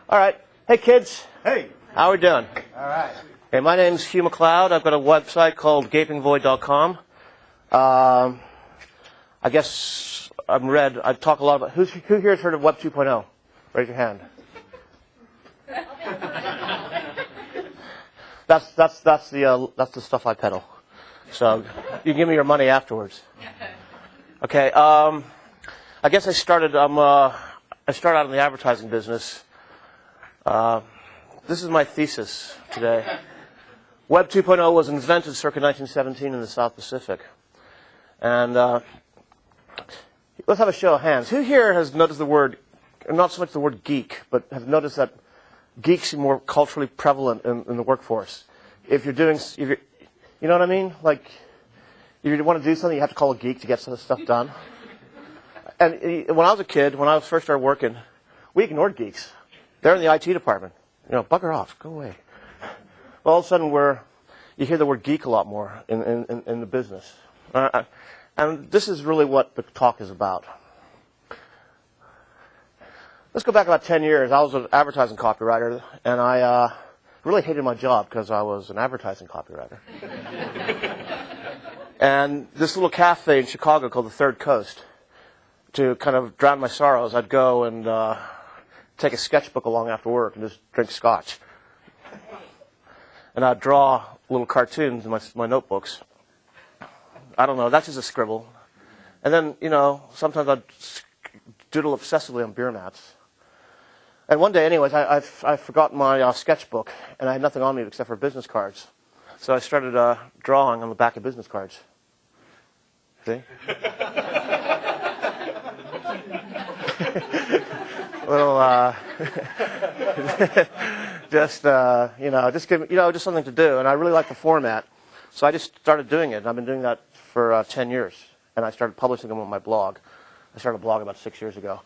All right. Hey, kids. Hey. How are we doing? All right. Okay, my name's Hugh Macleod. I've got a website called gapingvoid.com. I guess I talk a lot about... Who here has heard of Web 2.0? Raise your hand. That's the stuff I peddle. So you can give me your money afterwards. Okay. I guess I started out in the advertising business. This is my thesis today. Web 2.0 was invented circa 1917 in the South Pacific. And let's have a show of hands. Who here has noticed the word, not so much the word geek, but have noticed that geeks are more culturally prevalent in the workforce? If you know what I mean? Like, if you want to do something, you have to call a geek to get some stuff done. And when I was a kid, when I first started working, we ignored geeks. They're in the IT department. Bugger off, go away. Well, all of a sudden, you hear the word geek a lot more in the business. And this is really what the talk is about. Let's go back about 10 years. I was an advertising copywriter, and I really hated my job because I was an advertising copywriter. And this little cafe in Chicago called the Third Coast, to kind of drown my sorrows, I'd go and take a sketchbook along after work and just drink scotch. And I'd draw little cartoons in my notebooks. I don't know, that's just a scribble. And then, sometimes I'd doodle obsessively on beer mats. And one day, anyways, I forgot my sketchbook, and I had nothing on me except for business cards. So I started drawing on the back of business cards. See? just something to do. And I really like the format. So I just started doing it. And I've been doing that for 10 years. And I started publishing them on my blog. I started a blog about 6 years ago.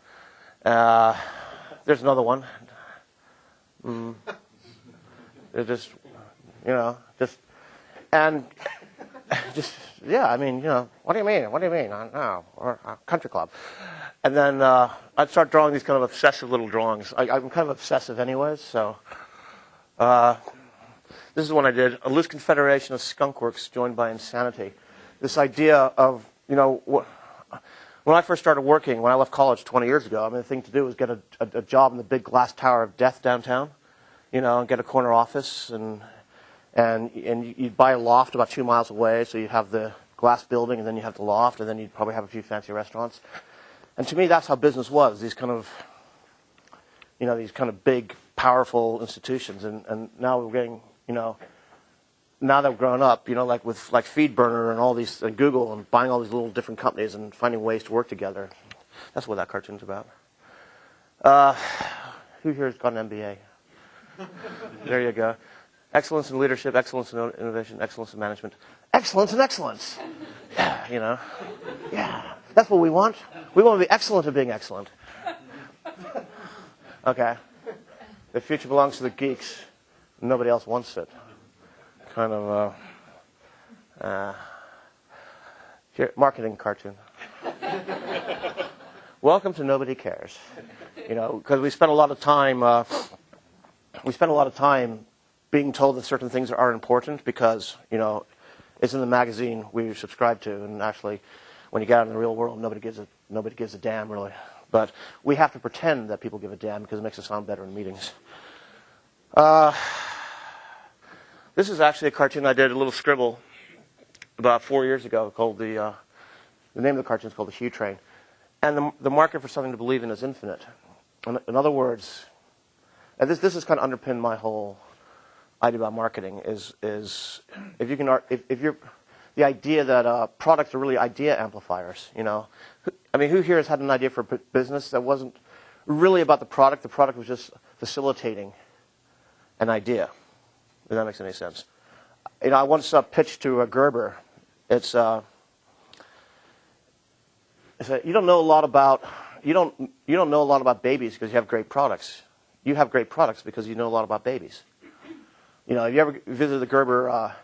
There's another one. It's just, what do you mean? What do you mean? No, or a country club. And then I'd start drawing these kind of obsessive little drawings. I'm kind of obsessive anyways, so. This is one I did. A loose confederation of skunkworks joined by insanity. This idea of, when I first started working, when I left college 20 years ago, the thing to do was get a job in the big glass tower of death downtown, and get a corner office, and you'd buy a loft about 2 miles away, so you'd have the glass building, and then you have the loft, and then you'd probably have a few fancy restaurants. And to me, that's how business was, these kind of big, powerful institutions. And now we're getting, now that we've grown up, like with FeedBurner and all these, and Google, and buying all these little different companies and finding ways to work together. That's what that cartoon's about. Who here has got an MBA? There you go. Excellence in leadership, excellence in innovation, excellence in management. Excellence in excellence. Yeah, Yeah. That's what we want. We want to be excellent at being excellent. Okay. The future belongs to the geeks. Nobody else wants it. Kind of here, marketing cartoon. Welcome to Nobody Cares. Because we spend a lot of time being told that certain things are important because, it's in the magazine we subscribe to, and actually when you get out in the real world, nobody gives a damn, really. But we have to pretend that people give a damn because it makes us sound better in meetings. This is actually a cartoon I did, a little scribble, about 4 years ago, called the name of the cartoon is called The Hugh Train. And the market for something to believe in is infinite. In other words, and this has kind of underpinned my whole idea about marketing, is if you're the idea that products are really idea amplifiers. Who here has had an idea for a business that wasn't really about the product? The product was just facilitating an idea. If that makes any sense. I once pitched to Gerber. You don't know a lot about babies because you have great products. You have great products because you know a lot about babies. Have you ever visited the Gerber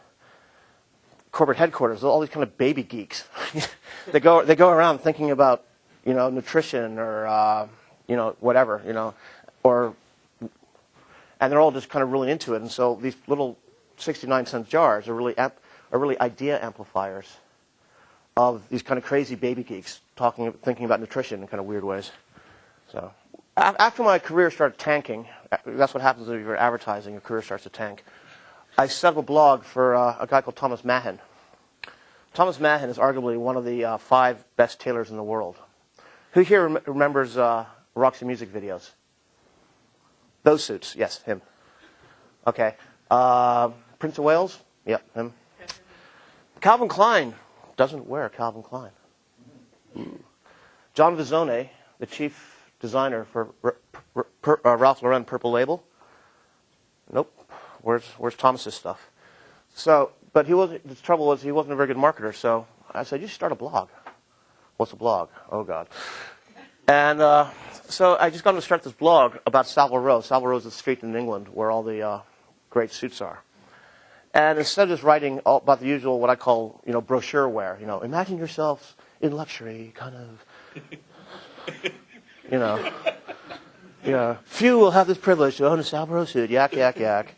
corporate headquarters? All these kind of baby geeks. They go around thinking about nutrition or whatever or and they're all just kind of really into it. And so these little 69-cent jars are really idea amplifiers of these kind of crazy baby geeks thinking about nutrition in kind of weird ways. So after my career started tanking, that's what happens if you're advertising, your career starts to tank. I set up a blog for a guy called Thomas Mahan. Thomas Mahan is arguably one of the 5 best tailors in the world. Who here remembers Roxy Music videos? Those suits, yes, him. Okay. Prince of Wales? Yep, him. Calvin Klein doesn't wear Calvin Klein. John Vizzone, the chief designer for Ralph Lauren Purple Label. Nope. Where's Thomas's stuff? So, but the trouble was he wasn't a very good marketer. So I said, you should start a blog. What's a blog? Oh God. And so I just got him to start this blog about Savile Row. Savile Row is the street in England where all the great suits are. And instead of just writing all about the usual, what I call, brochure wear, imagine yourself in luxury, kind of, few will have this privilege to own a Savile Row suit, yak, yak, yak.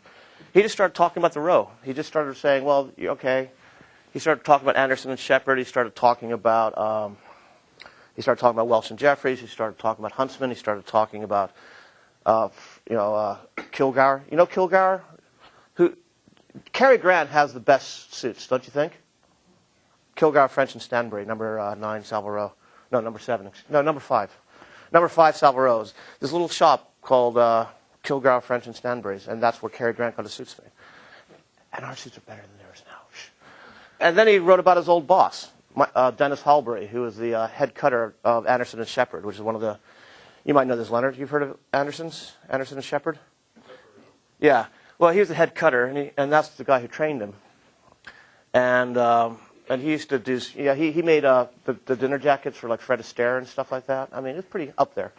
He just started talking about the row. He just started saying, well, okay. He started talking about Anderson and Shepherd. He started talking about Welch and Jeffries. He started talking about Huntsman. He started talking about, Kilgour. You know Kilgour? Cary Grant has the best suits, don't you think? Kilgour, French, and Stanbury, number 9, Savile Row. No, number 7. No, number 5. Number 5, Savile Row. This little shop called Kilgour, French, and Stanbury's, and that's where Cary Grant got his suits made. And our suits are better than theirs now. And then he wrote about his old boss, Dennis Halberry, who was the head cutter of Anderson and Shepherd, which is one of the, you might know this, Leonard. You've heard of Anderson and Shepherd? Yeah. Well, he was the head cutter, and that's the guy who trained him. And he used to do, he made the dinner jackets for like Fred Astaire and stuff like that. I mean, it's pretty up there.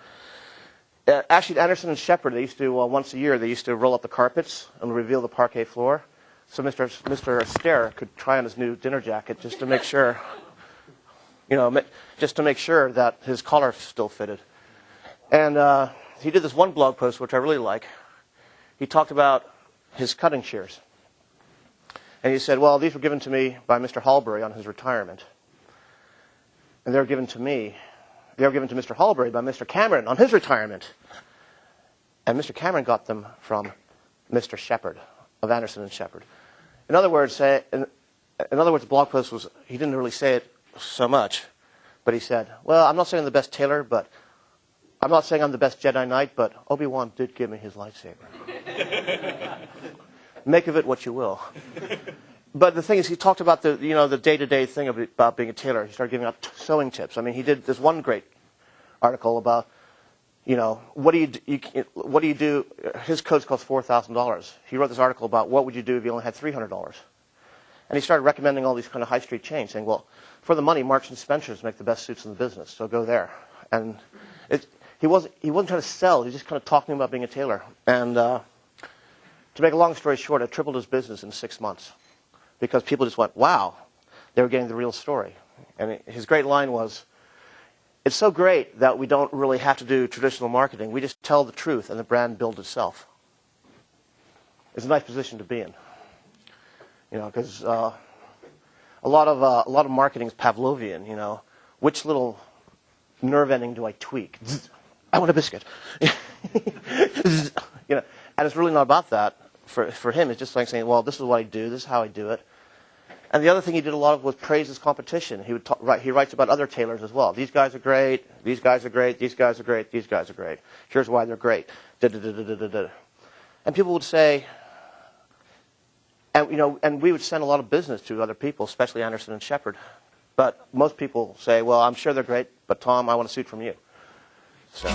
Actually, Anderson and Shepherd, they used to, once a year, they used to roll up the carpets and reveal the parquet floor. So Mr. Astaire could try on his new dinner jacket just to make sure, just to make sure that his collar still fitted. And he did this one blog post, which I really like. He talked about his cutting shears. And he said, well, these were given to me by Mr. Halberry on his retirement. And they were given to me. They were given to Mr. Halberry by Mr. Cameron on his retirement. And Mr. Cameron got them from Mr. Shepherd of Anderson and Shepherd. In other words, the blog post was, he didn't really say it so much, but he said, well, I'm not saying I'm the best tailor, but I'm not saying I'm the best Jedi Knight, but Obi-Wan did give me his lightsaber. Make of it what you will. But the thing is, he talked about the day-to-day thing about being a tailor. He started giving out sewing tips. I mean, he did this one great article about, what do you do? His coats cost $4,000. He wrote this article about what would you do if you only had $300. And he started recommending all these kind of high street chains, saying, well, for the money, Marks and Spencer's make the best suits in the business, so go there. And he wasn't trying to sell. He was just kind of talking about being a tailor. And to make a long story short, it tripled his business in 6 months because people just went, wow, they were getting the real story. And his great line was, it's so great that we don't really have to do traditional marketing. We just tell the truth and the brand builds itself. It's a nice position to be in. Because a lot of marketing is Pavlovian, Which little nerve ending do I tweak? I want a biscuit. And it's really not about that. For him, it's just like saying, well, this is what I do, this is how I do it. And the other thing he did a lot of was praise his competition. He writes about other tailors as well. These guys are great, these guys are great, these guys are great, these guys are great. Here's why they're great. And people would say, and we would send a lot of business to other people, especially Anderson and Shepherd. But most people say, well, I'm sure they're great, but Tom, I want a suit from you. So.